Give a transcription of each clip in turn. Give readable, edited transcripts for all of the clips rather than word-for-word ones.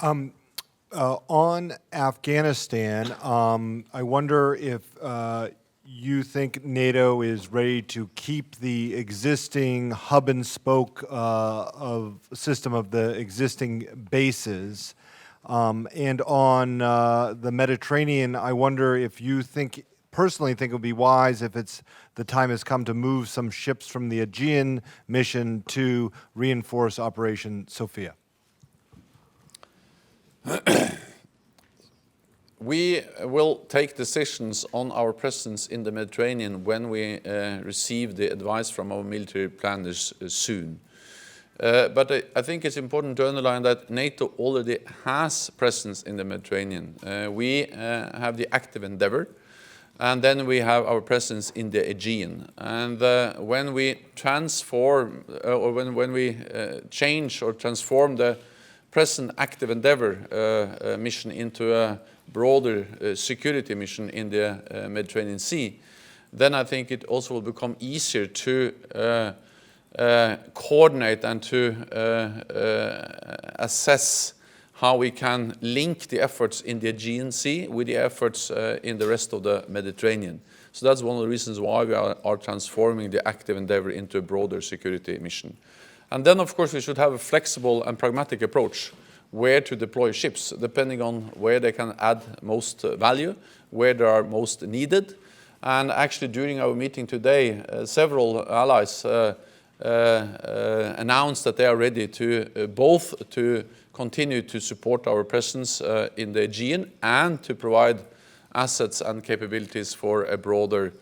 On Afghanistan, I wonder if you think NATO is ready to keep the existing hub and spoke of system of the existing bases. And on the Mediterranean, I wonder if you personally think it would be wise if the time has come to move some ships from the Aegean mission to reinforce Operation Sophia. We will take decisions on our presence in the Mediterranean when we receive the advice from our military planners soon. But I think it's important to underline that NATO already has presence in the Mediterranean. We have the active endeavor, and then we have our presence in the Aegean. And when we transform, or when we change or transform the present active endeavor mission into a broader security mission in the Mediterranean Sea, then I think it also will become easier to coordinate and to assess how we can link the efforts in the Aegean Sea with the efforts in the rest of the Mediterranean. So that's one of the reasons why we are transforming the active endeavor into a broader security mission. And then, of course, we should have a flexible and pragmatic approach where to deploy ships, depending on where they can add most value, where they are most needed. And actually, during our meeting today, several allies announced that they are ready to both to continue to support our presence in the Aegean and to provide assets and capabilities for a broader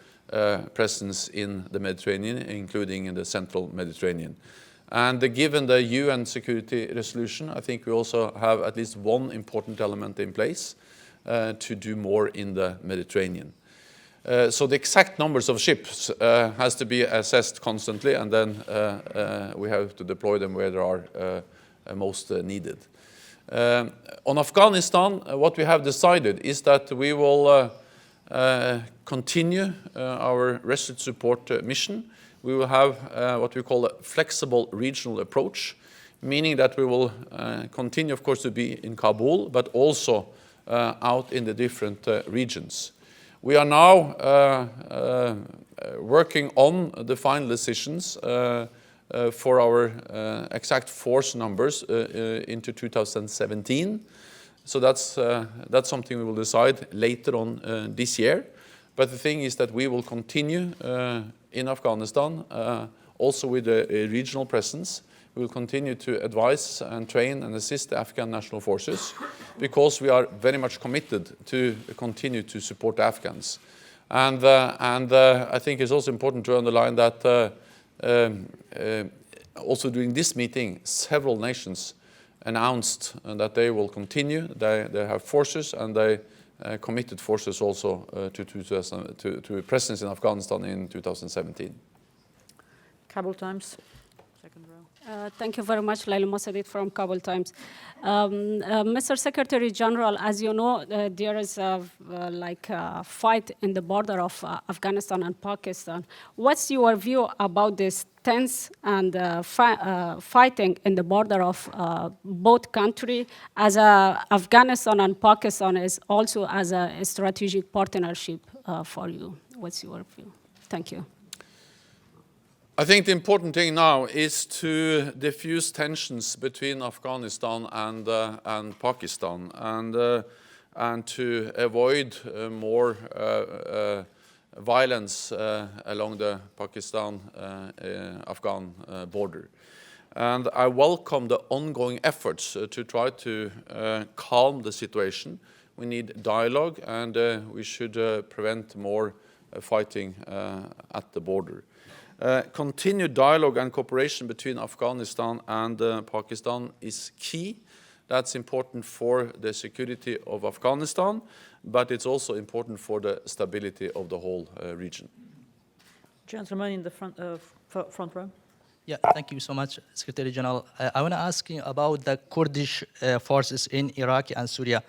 presence in the Mediterranean, including in the central Mediterranean. And given the UN security resolution, I think we also have at least one important element in place to do more in the Mediterranean. So the exact numbers of ships has to be assessed constantly, and then we have to deploy them where they are most needed. On Afghanistan, what we have decided is that we will continue our research support mission. We will have what we call a flexible regional approach, meaning that we will continue, of course, to be in Kabul, but also out in the different regions. We are now working on the final decisions for our exact force numbers into 2017. So that's something we will decide later on this year. But the thing is that we will continue in Afghanistan, also with a regional presence. We will continue to advise and train and assist the Afghan national forces because we are very much committed to continue to support the Afghans. And I think it's also important to underline that also during this meeting, several nations announced that they will continue. They have forces, and they committed forces also to presence in Afghanistan in 2017. Kabul Times, second row. Thank you very much, Laila Mosadid from Kabul Times. Mr. Secretary General, as you know, there is a fight in the border of Afghanistan and Pakistan. What's your view about this tense and fighting in the border of both countries, as Afghanistan and Pakistan is also as a strategic partnership for you? What's your view? Thank you. I think the important thing now is to diffuse tensions between Afghanistan and Pakistan, and to avoid more violence along the Pakistan-Afghan border. And I welcome the ongoing efforts to try to calm the situation. We need dialogue, and we should prevent more fighting at the border. Continued dialogue and cooperation between Afghanistan and Pakistan is key. That's important for the security of Afghanistan, but it's also important for the stability of the whole region. Gentleman in the front row. Yeah, thank you so much, Secretary General. I want to ask you about the Kurdish forces in Iraq and Syria.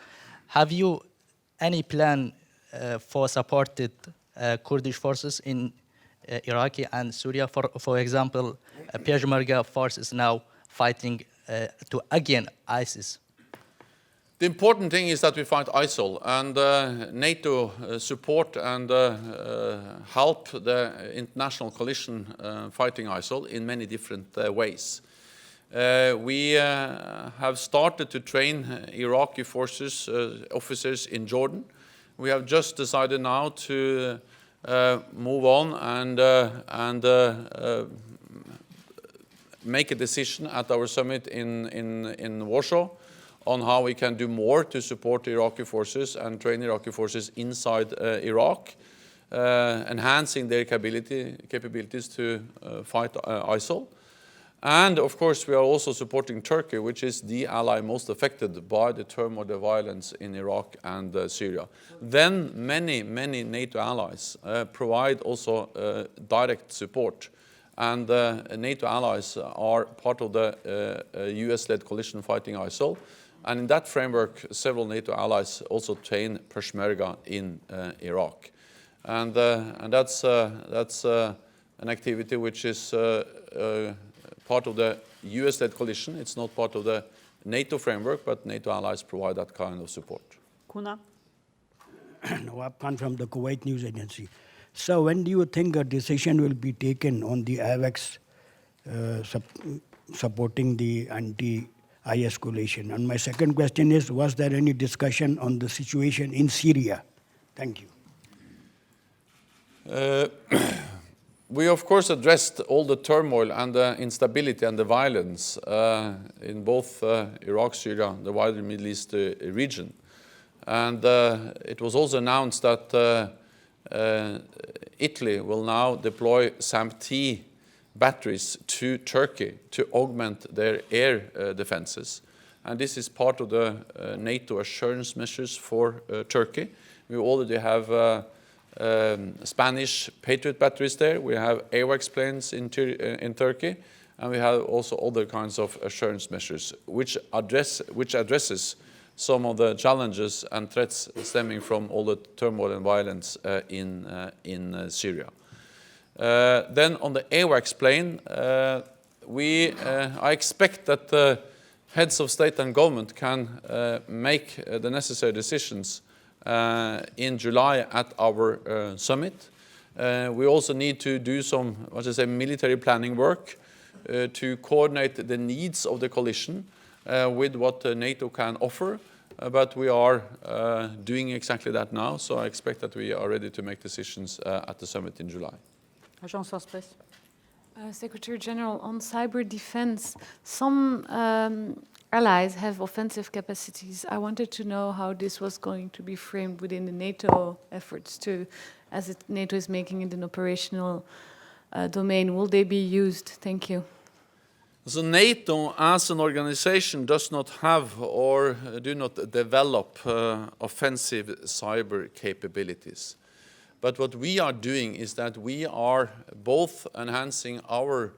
Have you any plan for supported Kurdish forces in Iraq and Syria? For example, Peshmerga force is now fighting to again ISIS. The important thing is that we fight ISIL, and NATO support and help the international coalition fighting ISIL in many different ways. We have started to train Iraqi forces, officers in Jordan. We have just decided now to move on and make a decision at our summit in Warsaw on how we can do more to support Iraqi forces and train Iraqi forces inside Iraq, enhancing their capabilities to fight ISIL. And of course, we are also supporting Turkey, which is the ally most affected by the turmoil, the violence in Iraq and Syria. Then many NATO allies provide also direct support. And NATO allies are part of the US-led coalition fighting ISIL. And in that framework, several NATO allies also train Peshmerga in Iraq. And that's an activity which is part of the US-led coalition. It's not part of the NATO framework, but NATO allies provide that kind of support. Kuna? Nawab Khan from the Kuwait News Agency. So when do you think a decision will be taken on the AWACS supporting the anti-IS coalition? And my second question is, was there any discussion on the situation in Syria? Thank you. We, of course, addressed all the turmoil and the instability and the violence in both Iraq, Syria, the wider Middle East region. And it was also announced that Italy will now deploy SAM-T batteries to Turkey to augment their air defenses. And this is part of the NATO assurance measures for Turkey. We already have Spanish Patriot batteries there. We have AWACS planes in Turkey, and we have also other kinds of assurance measures which addresses some of the challenges and threats stemming from all the turmoil and violence in Syria. Then on the AWACS plane, I expect that the heads of state and government can make the necessary decisions in July at our summit. We also need to do some, military planning work to coordinate the needs of the coalition with what NATO can offer. But we are doing exactly that now, so I expect that we are ready to make decisions at the summit in July. Agence France-Presse. Secretary General, on cyber defense, some allies have offensive capacities. I wanted to know how this was going to be framed within the NATO efforts too, as NATO is making it an operational domain. Will they be used? Thank you. So NATO as an organization does not have or do not develop offensive cyber capabilities. But what we are doing is that we are both enhancing our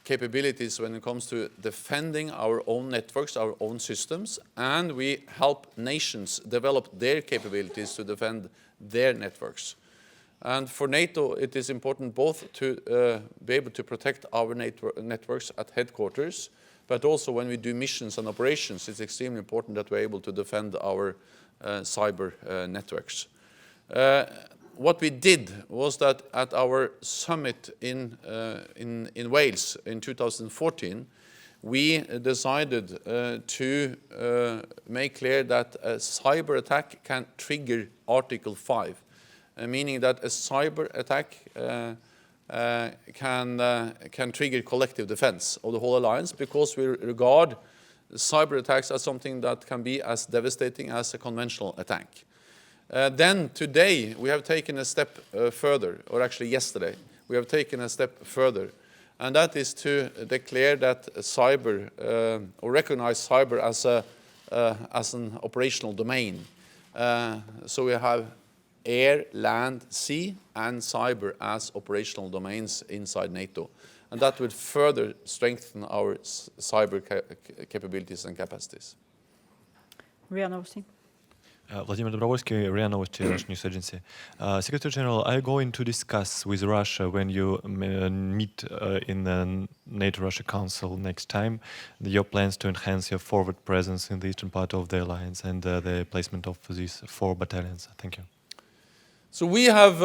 capabilities when it comes to defending our own networks, our own systems, and we help nations develop their capabilities to defend their networks. And for NATO, it is important both to be able to protect our networks at headquarters, but also when we do missions and operations, it's extremely important that we're able to defend our cyber networks. What we did was that at our summit in Wales in 2014, we decided to make clear that a cyber attack can trigger Article 5, meaning that a cyber attack can trigger collective defense of the whole alliance, because we regard cyber attacks as something that can be as devastating as a conventional attack. Then today we have taken a step further, or actually yesterday, we have taken a step further, and that is to declare that cyber, or recognize cyber as an operational domain. So we have air, land, sea, and cyber as operational domains inside NATO. And that would further strengthen our cyber capabilities and capacities. Rihanna Austin. Vladimir Dobrovolsky, RIA Novosti, Russian News Agency. Secretary General, are you going to discuss with Russia when you meet in the NATO-Russia Council next time your plans to enhance your forward presence in the eastern part of the alliance and the placement of these 4 battalions? Thank you. So we have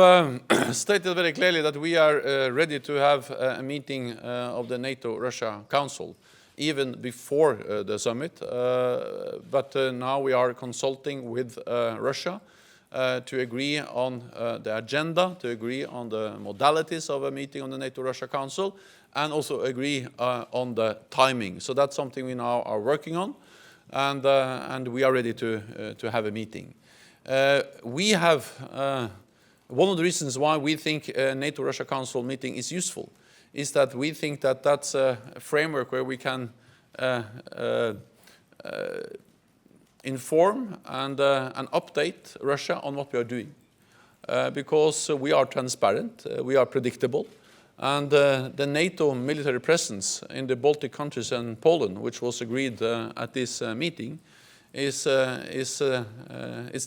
stated very clearly that we are ready to have a meeting of the NATO-Russia Council even before the summit, but now we are consulting with Russia to agree on the agenda, to agree on the modalities of a meeting on the NATO-Russia Council, and also agree on the timing. So that's something we now are working on, and we are ready to have a meeting. We have one of the reasons why we think a NATO-Russia Council meeting is useful is that we think that that's a framework where we can inform and update Russia on what we are doing. Because we are transparent, we are predictable, and the NATO military presence in the Baltic countries and Poland, which was agreed at this meeting, is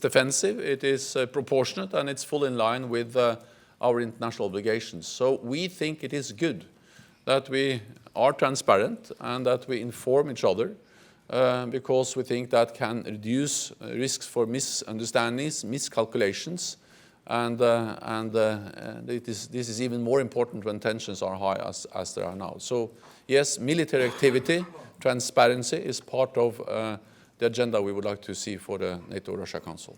defensive, it is proportionate, and it's fully in line with our international obligations. So we think it is good that we are transparent and that we inform each other because we think that can reduce risks for misunderstandings, miscalculations, and this is even more important when tensions are high as they are now. So yes, military activity, transparency is part of the agenda we would like to see for the NATO-Russia Council.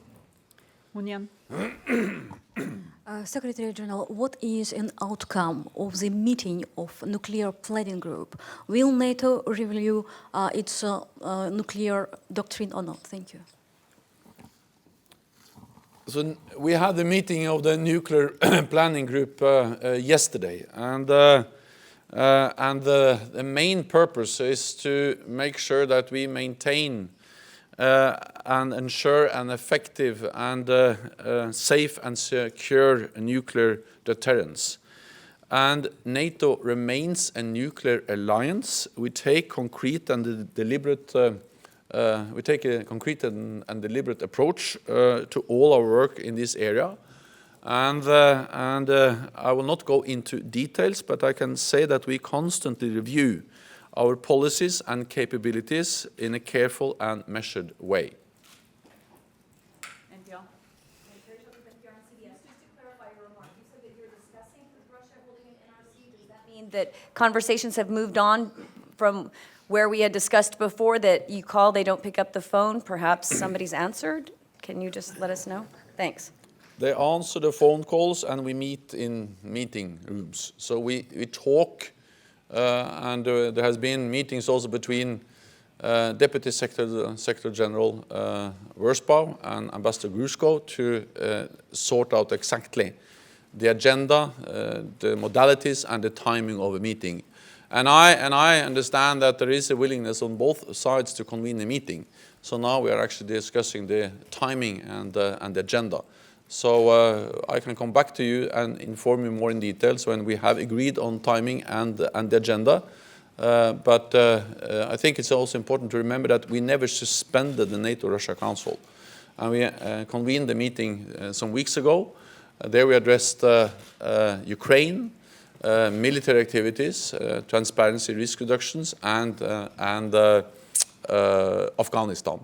Munyan. Secretary General, what is an outcome of the meeting of nuclear planning group? Will NATO review its nuclear doctrine or not? Thank you. So we had the meeting of the nuclear planning group yesterday, and the main purpose is to make sure that we maintain and ensure an effective and safe and secure nuclear deterrence. And NATO remains a nuclear alliance. We take concrete and deliberate approach to all our work in this area. And I will not go into details, but I can say that we constantly review our policies and capabilities in a careful and measured way. That conversations have moved on from where we had discussed before, that you call, they don't pick up the phone, perhaps somebody's answered? Can you just let us know? Thanks. They answer the phone calls and we meet in meeting rooms. So we talk and there has been meetings also between Deputy Secretary General Worsbau and Ambassador Grushko to sort out exactly the agenda, the modalities, and the timing of a meeting. And I understand that there is a willingness on both sides to convene a meeting. So now we are actually discussing the timing and the agenda. So I can come back to you and inform you more in details when we have agreed on timing and the agenda. But I think it's also important to remember that we never suspended the NATO-Russia Council. And we convened the meeting some weeks ago. There we addressed Ukraine, military activities, transparency, risk reductions, and Afghanistan.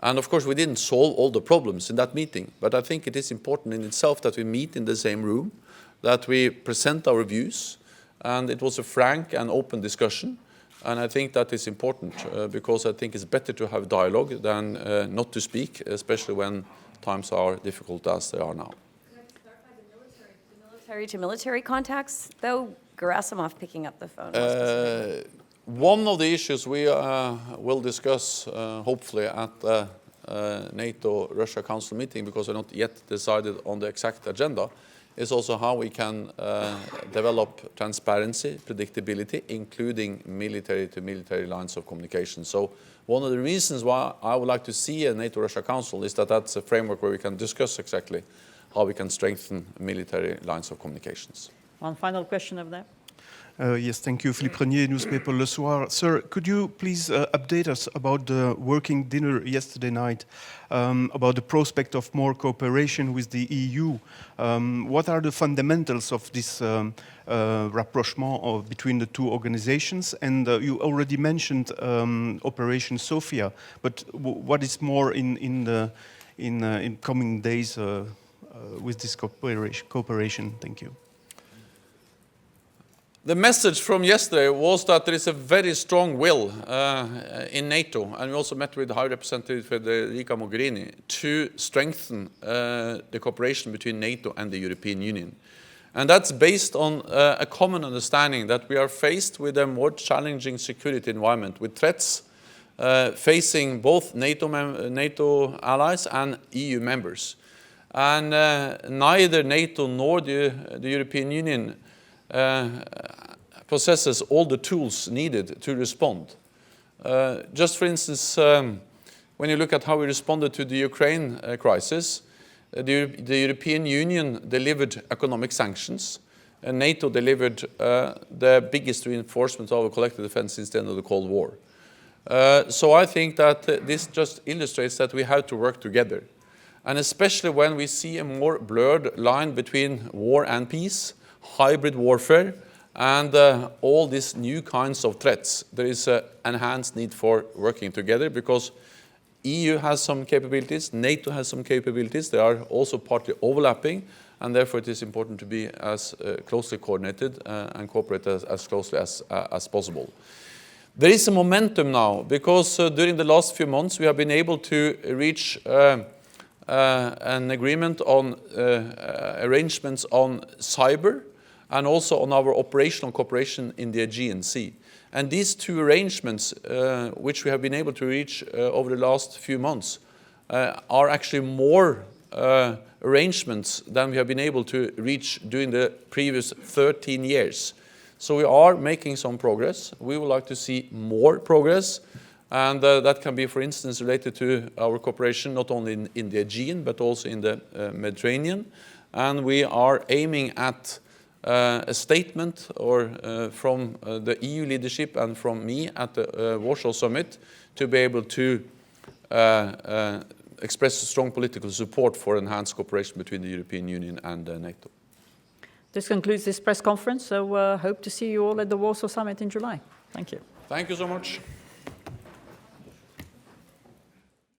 And of course, we didn't solve all the problems in that meeting, but I think it is important in itself that we meet in the same room, that we present our views, and it was a frank and open discussion. And I think that is important because I think it's better to have dialogue than not to speak, especially when times are difficult as they are now. Military to military contacts, though, Gerasimov picking up the phone. One of the issues we will discuss, hopefully, at the NATO-Russia Council meeting, because we're not yet decided on the exact agenda, is also how we can develop transparency, predictability, including military to military lines of communication. So one of the reasons why I would like to see a NATO-Russia Council is that that's a framework where we can discuss exactly how we can strengthen military lines of communications. One final question of that. Yes, thank you. Philippe Renier, newspaper Le Soir. Sir, could you please update us about the working dinner yesterday night, about the prospect of more cooperation with the EU? What are the fundamentals of this rapprochement between the two organizations? And you already mentioned Operation Sophia, but what is more in coming days with this cooperation? Thank you. The message from yesterday was that there is a very strong will in NATO, and we also met with High Representative Federica Mogherini, to strengthen the cooperation between NATO and the European Union. And that's based on a common understanding that we are faced with a more challenging security environment, with threats facing both NATO allies and EU members. And neither NATO nor the European Union possesses all the tools needed to respond. Just for instance, when you look at how we responded to the Ukraine crisis, the European Union delivered economic sanctions, and NATO delivered the biggest reinforcement of our collective defense since the end of the Cold War. So I think that this just illustrates that we have to work together. And especially when we see a more blurred line between war and peace, hybrid warfare, and all these new kinds of threats, there is an enhanced need for working together, because EU has some capabilities, NATO has some capabilities, they are also partly overlapping, and therefore it is important to be as closely coordinated and cooperate as closely as possible. There is a momentum now, because during the last few months we have been able to reach an agreement on arrangements on cyber, and also on our operational cooperation in the Aegean Sea. And these two arrangements, which we have been able to reach over the last few months, are actually more arrangements than we have been able to reach during the previous 13 years. So we are making some progress. We would like to see more progress, and that can be, for instance, related to our cooperation not only in the Aegean, but also in the Mediterranean. And we are aiming at a statement from the EU leadership and from me at the Warsaw Summit to be able to express strong political support for enhanced cooperation between the European Union and NATO. This concludes this press conference, so hope to see you all at the Warsaw Summit in July. Thank you. Thank you so much.